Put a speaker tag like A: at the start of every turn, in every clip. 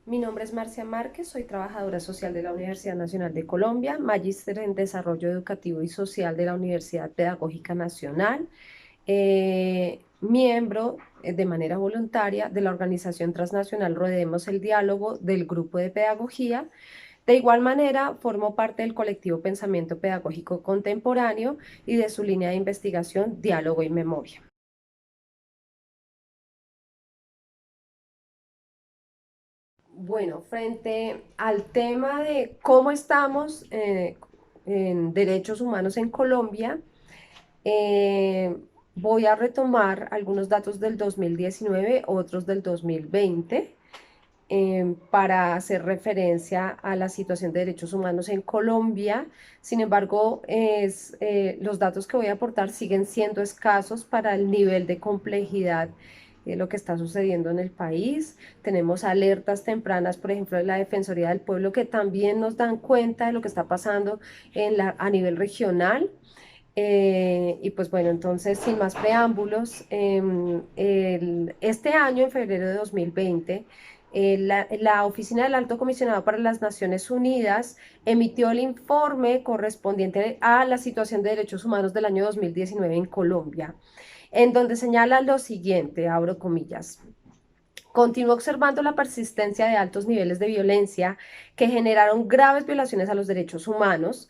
A: Mi nombre es Marcia Márquez, soy trabajadora social de la Universidad Nacional de Colombia, magíster en Desarrollo Educativo y Social de la Universidad Pedagógica Nacional, miembro de manera voluntaria de la organización transnacional Rodeemos el Diálogo del Grupo de Pedagogía. De igual manera, formo parte del colectivo Pensamiento Pedagógico Contemporáneo y de su línea de investigación Diálogo y Memoria. Bueno, frente al tema de cómo estamos en derechos humanos en Colombia, eh, voy a retomar algunos datos del 2019, otros del 2020, para hacer referencia a la situación de derechos humanos en Colombia. Sin embargo, los datos que voy a aportar siguen siendo escasos para el nivel de complejidad de lo que está sucediendo en el país. Tenemos alertas tempranas, por ejemplo, de la Defensoría del Pueblo, que también nos dan cuenta de lo que está pasando a nivel regional. Y pues bueno, entonces, sin más preámbulos, este año, en febrero de 2020, la Oficina del Alto Comisionado para las Naciones Unidas emitió el informe correspondiente a la situación de derechos humanos del año 2019 en Colombia, en donde señala lo siguiente, abro comillas: continúa observando la persistencia de altos niveles de violencia que generaron graves violaciones a los derechos humanos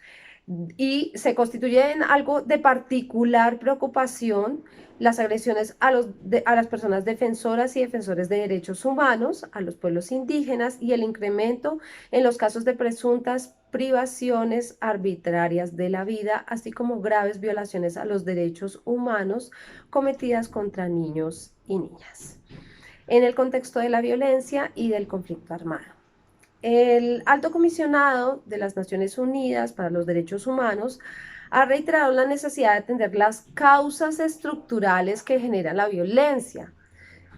A: y se constituye en algo de particular preocupación las agresiones a las personas defensoras y defensores de derechos humanos, a los pueblos indígenas y el incremento en los casos de presuntas privaciones arbitrarias de la vida, así como graves violaciones a los derechos humanos cometidas contra niños y niñas en el contexto de la violencia y del conflicto armado. El Alto Comisionado de las Naciones Unidas para los Derechos Humanos ha reiterado la necesidad de atender las causas estructurales que generan la violencia,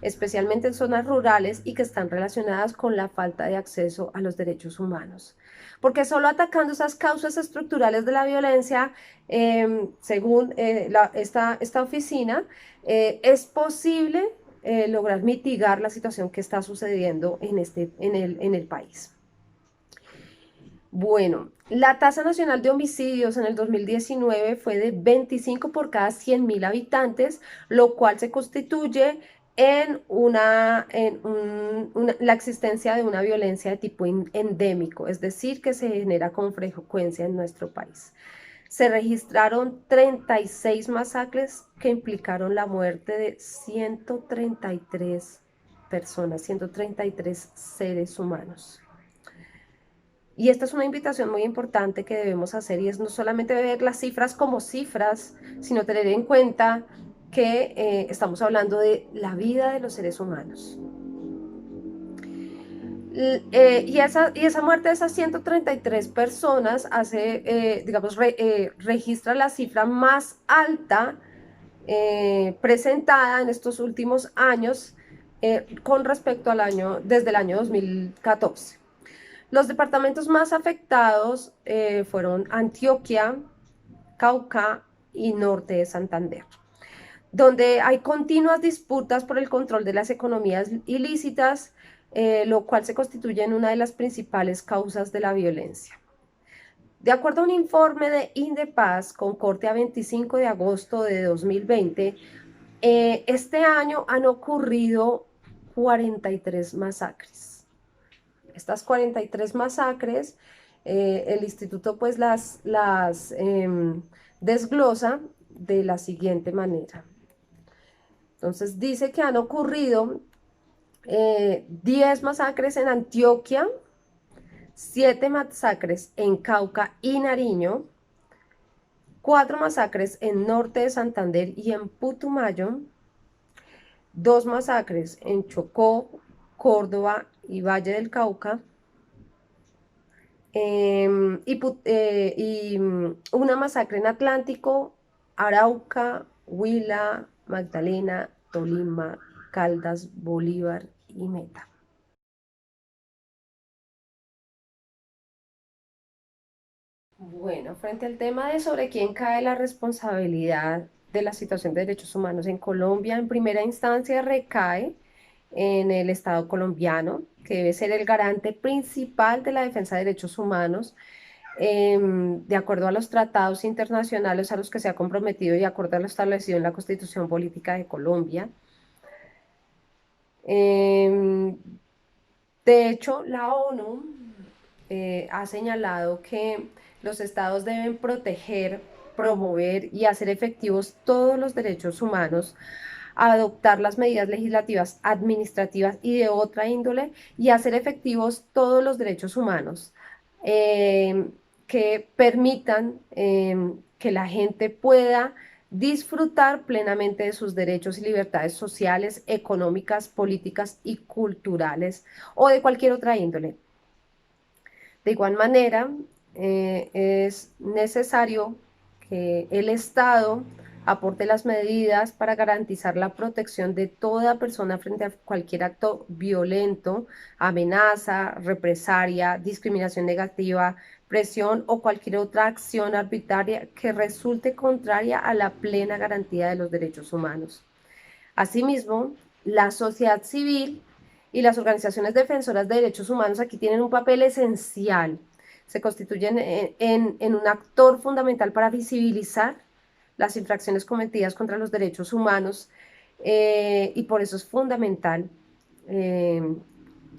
A: especialmente en zonas rurales y que están relacionadas con la falta de acceso a los derechos humanos. Porque solo atacando esas causas estructurales de la violencia, según esta oficina, es posible lograr mitigar la situación que está sucediendo en el país. Bueno, la tasa nacional de homicidios en el 2019 fue de 25 por cada 100.000 habitantes, lo cual se constituye la existencia de una violencia de tipo endémico, es decir, que se genera con frecuencia en nuestro país. Se registraron 36 masacres que implicaron la muerte de 133 personas, 133 seres humanos. Y esta es una invitación muy importante que debemos hacer, y es no solamente ver las cifras como cifras, sino tener en cuenta que estamos hablando de la vida de los seres humanos. Y esa muerte de esas 133 personas registra la cifra más alta presentada en estos últimos años con respecto desde el año 2014. Los departamentos más afectados fueron Antioquia, Cauca y Norte de Santander, donde hay continuas disputas por el control de las economías ilícitas, lo cual se constituye en una de las principales causas de la violencia. De acuerdo a un informe de Indepaz con corte a 25 de agosto de 2020, este año han ocurrido 43 masacres. Estas 43 masacres, el instituto pues desglosa de la siguiente manera. Entonces dice que han ocurrido 10 masacres en Antioquia, 7 masacres en Cauca y Nariño, 4 masacres en Norte de Santander y en Putumayo, 2 masacres en Chocó, Córdoba y Valle del Cauca, una masacre en Atlántico, Arauca, Huila, Magdalena, Tolima, Caldas, Bolívar y Meta. Bueno, frente al tema de sobre quién cae la responsabilidad de la situación de derechos humanos en Colombia, en primera instancia recae en el Estado colombiano, que debe ser el garante principal de la defensa de derechos humanos, de acuerdo a los tratados internacionales a los que se ha comprometido y de acuerdo a lo establecido en la Constitución Política de Colombia. Em, de hecho, la ONU ha señalado que los estados deben proteger, promover y hacer efectivos todos los derechos humanos, adoptar las medidas legislativas, administrativas y de otra índole y hacer efectivos todos los derechos humanos que permitan que la gente pueda disfrutar plenamente de sus derechos y libertades sociales, económicas, políticas y culturales o de cualquier otra índole. De igual manera, es necesario que el Estado aporte las medidas para garantizar la protección de toda persona frente a cualquier acto violento, amenaza, represalia, discriminación negativa, presión o cualquier otra acción arbitraria que resulte contraria a la plena garantía de los derechos humanos. Asimismo, la sociedad civil y las organizaciones defensoras de derechos humanos aquí tienen un papel esencial. Se constituyen en un actor fundamental para visibilizar las infracciones cometidas contra los derechos humanos y por eso es fundamental eh,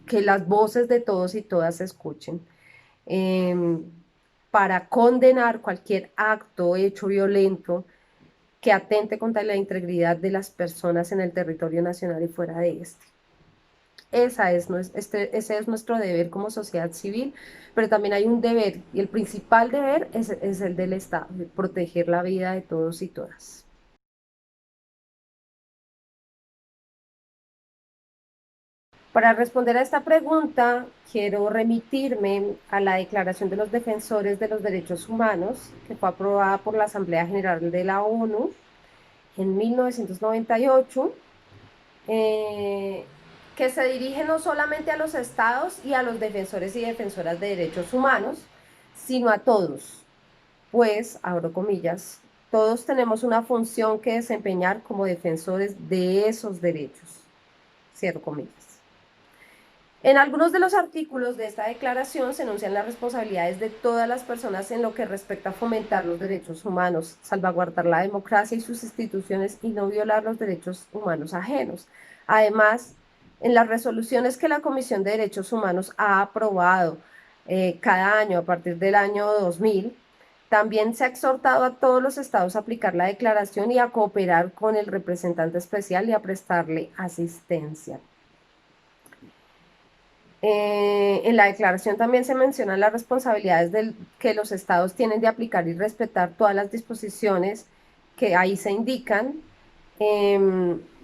A: que las voces de todos y todas se escuchen para condenar cualquier acto, hecho violento que atente contra la integridad de las personas en el territorio nacional y fuera de este. Ese es nuestro deber como sociedad civil, pero también hay un deber, y el principal deber es el del Estado, de proteger la vida de todos y todas. Para responder a esta pregunta, quiero remitirme a la Declaración de los Defensores de los Derechos Humanos, que fue aprobada por la Asamblea General de la ONU en 1998, que se dirige no solamente a los estados y a los defensores y defensoras de derechos humanos, sino a todos, pues, abro comillas, todos tenemos una función que desempeñar como defensores de esos derechos, cierro comillas. En algunos de los artículos de esta declaración se enuncian las responsabilidades de todas las personas en lo que respecta a fomentar los derechos humanos, salvaguardar la democracia y sus instituciones y no violar los derechos humanos ajenos. Además, en las resoluciones que la Comisión de Derechos Humanos ha aprobado cada año a partir del año 2000, también se ha exhortado a todos los estados a aplicar la declaración y a cooperar con el representante especial y a prestarle asistencia. En la declaración también se mencionan las responsabilidades que los estados tienen de aplicar y respetar todas las disposiciones que ahí se indican.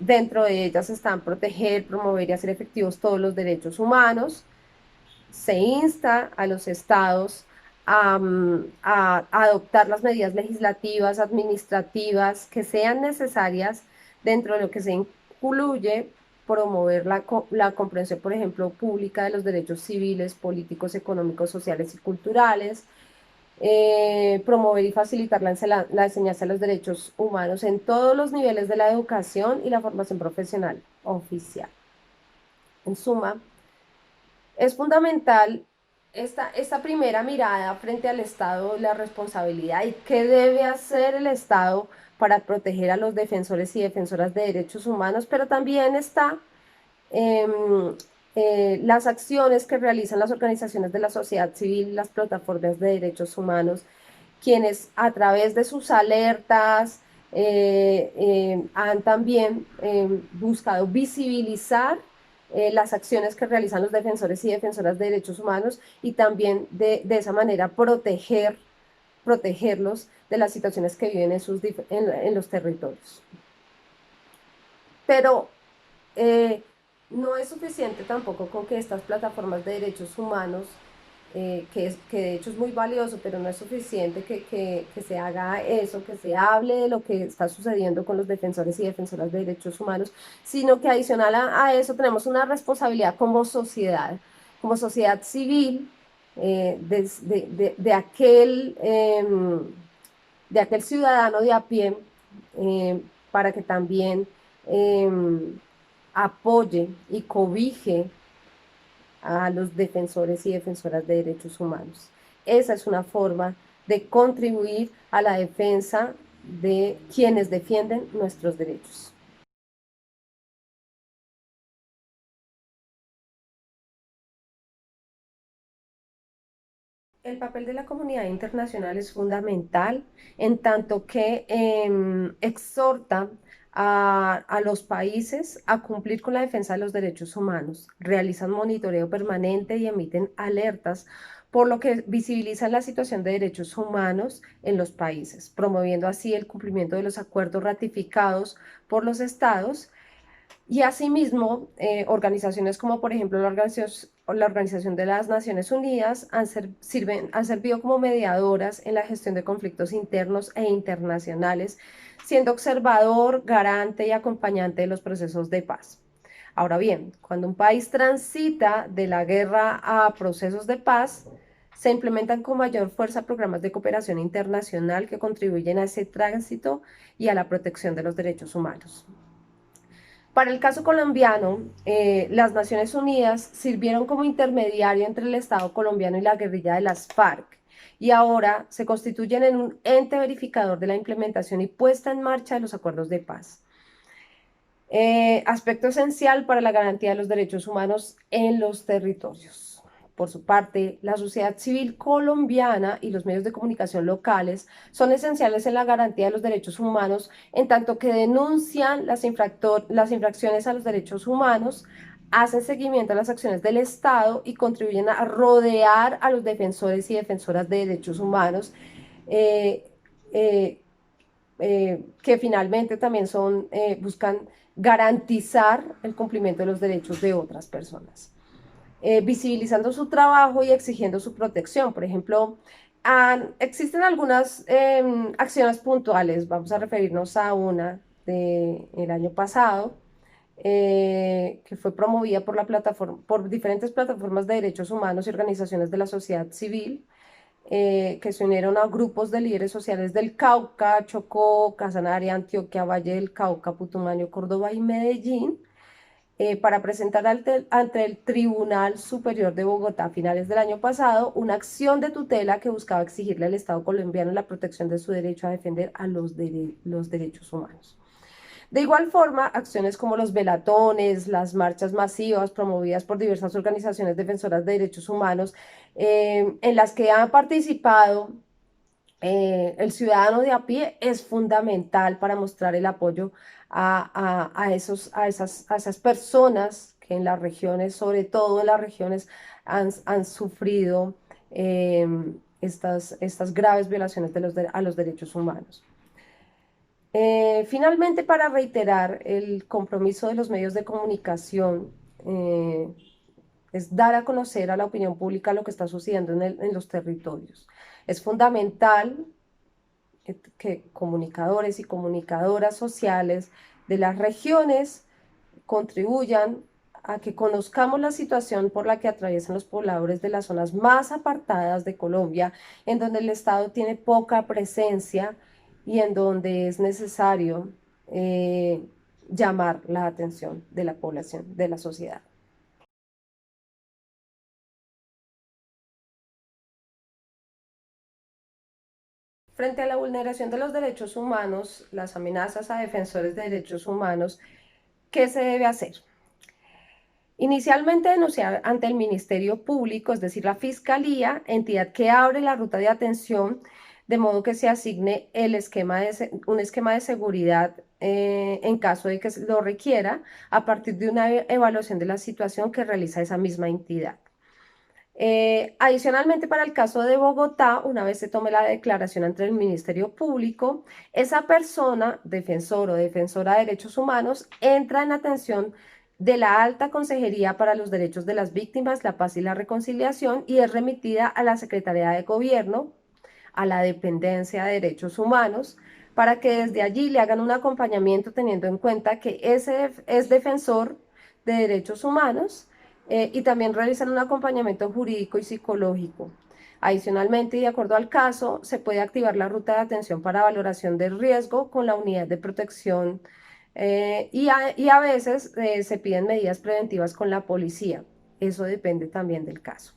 A: Dentro de ellas están proteger, promover y hacer efectivos todos los derechos humanos. Se insta a los estados a adoptar las medidas legislativas, administrativas que sean necesarias dentro de lo que se incluye promover la comprensión, por ejemplo, pública de los derechos civiles, políticos, económicos, sociales y culturales, promover y facilitar la enseñanza de los derechos humanos en todos los niveles de la educación y la formación profesional oficial. En suma, es fundamental esta primera mirada frente al Estado, la responsabilidad y qué debe hacer el Estado para proteger a los defensores y defensoras de derechos humanos, pero también está las acciones que realizan las organizaciones de la sociedad civil, las plataformas de derechos humanos, quienes a través de sus alertas han también buscado visibilizar las acciones que realizan los defensores y defensoras de derechos humanos y también de esa manera protegerlos de las situaciones que viven en los territorios. Pero no es suficiente tampoco con que estas plataformas de derechos humanos, que de hecho es muy valioso, pero no es suficiente que se haga eso, que se hable de lo que está sucediendo con los defensores y defensoras de derechos humanos, sino que adicional a eso tenemos una responsabilidad como sociedad civil, de de aquel ciudadano de a pie, para que también apoye y cobije a los defensores y defensoras de derechos humanos. Esa es una forma de contribuir a la defensa de quienes defienden nuestros derechos. El papel de la comunidad internacional es fundamental en tanto que exhorta a los países a cumplir con la defensa de los derechos humanos, realizan monitoreo permanente y emiten alertas, por lo que visibilizan la situación de derechos humanos en los países, promoviendo así el cumplimiento de los acuerdos ratificados por los estados y asimismo, organizaciones como por ejemplo la Organización de las Naciones Unidas han servido como mediadoras en la gestión de conflictos internos e internacionales, siendo observador, garante y acompañante de los procesos de paz. Ahora bien, cuando un país transita de la guerra a procesos de paz, se implementan con mayor fuerza programas de cooperación internacional que contribuyen a ese tránsito y a la protección de los derechos humanos. Para el caso colombiano, las Naciones Unidas sirvieron como intermediario entre el Estado colombiano y la guerrilla de las FARC y ahora se constituyen en un ente verificador de la implementación y puesta en marcha de los acuerdos de paz. Aspecto esencial para la garantía de los derechos humanos en los territorios. Por su parte, la sociedad civil colombiana y los medios de comunicación locales son esenciales en la garantía de los derechos humanos, en tanto que denuncian las infracciones a los derechos humanos, hacen seguimiento a las acciones del Estado y contribuyen a rodear a los defensores y defensoras de derechos humanos, eh, eh, que finalmente también buscan garantizar el cumplimiento de los derechos de otras personas, visibilizando su trabajo y exigiendo su protección. Por ejemplo, existen algunas acciones puntuales, vamos a referirnos a una del año pasado, que fue promovida por por diferentes plataformas de derechos humanos y organizaciones de la sociedad civil, que se unieron a grupos de líderes sociales del Cauca, Chocó, Casanare, Antioquia, Valle del Cauca, Putumayo, Córdoba y Medellín, para presentar ante el Tribunal Superior de Bogotá a finales del año pasado una acción de tutela que buscaba exigirle al Estado colombiano la protección de su derecho a defender a los derechos humanos. De igual forma, acciones como los velatones, las marchas masivas promovidas por diversas organizaciones defensoras de derechos humanos, en las que han participado el ciudadano de a pie, es fundamental para mostrar el apoyo a esas personas que en las regiones, sobre todo en las regiones, han sufrido estas graves violaciones a los derechos humanos. Finalmente, para reiterar el compromiso de los medios de comunicación, es dar a conocer a la opinión pública lo que está sucediendo en los territorios. Es fundamental que comunicadores y comunicadoras sociales de las regiones contribuyan a que conozcamos la situación por la que atraviesan los pobladores de las zonas más apartadas de Colombia, en donde el Estado tiene poca presencia y en donde es necesario llamar la atención de la población, de la sociedad. Frente a la vulneración de los derechos humanos, las amenazas a defensores de derechos humanos, ¿qué se debe hacer? Inicialmente denunciar ante el Ministerio Público, es decir, la Fiscalía, entidad que abre la ruta de atención, de modo que se asigne un esquema de seguridad en caso de que lo requiera, a partir de una evaluación de la situación que realiza esa misma entidad. Adicionalmente, para el caso de Bogotá, una vez se tome la declaración ante el Ministerio Público, esa persona, defensor o defensora de derechos humanos, entra en atención de la Alta Consejería para los Derechos de las Víctimas, la Paz y la Reconciliación y es remitida a la Secretaría de Gobierno, a la Dependencia de Derechos Humanos, para que desde allí le hagan un acompañamiento teniendo en cuenta que ese es defensor de derechos humanos, y también realizan un acompañamiento jurídico y psicológico. Adicionalmente, y de acuerdo al caso, se puede activar la ruta de atención para valoración de riesgo con la unidad de protección y a veces se piden medidas preventivas con la policía. Eso depende también del caso.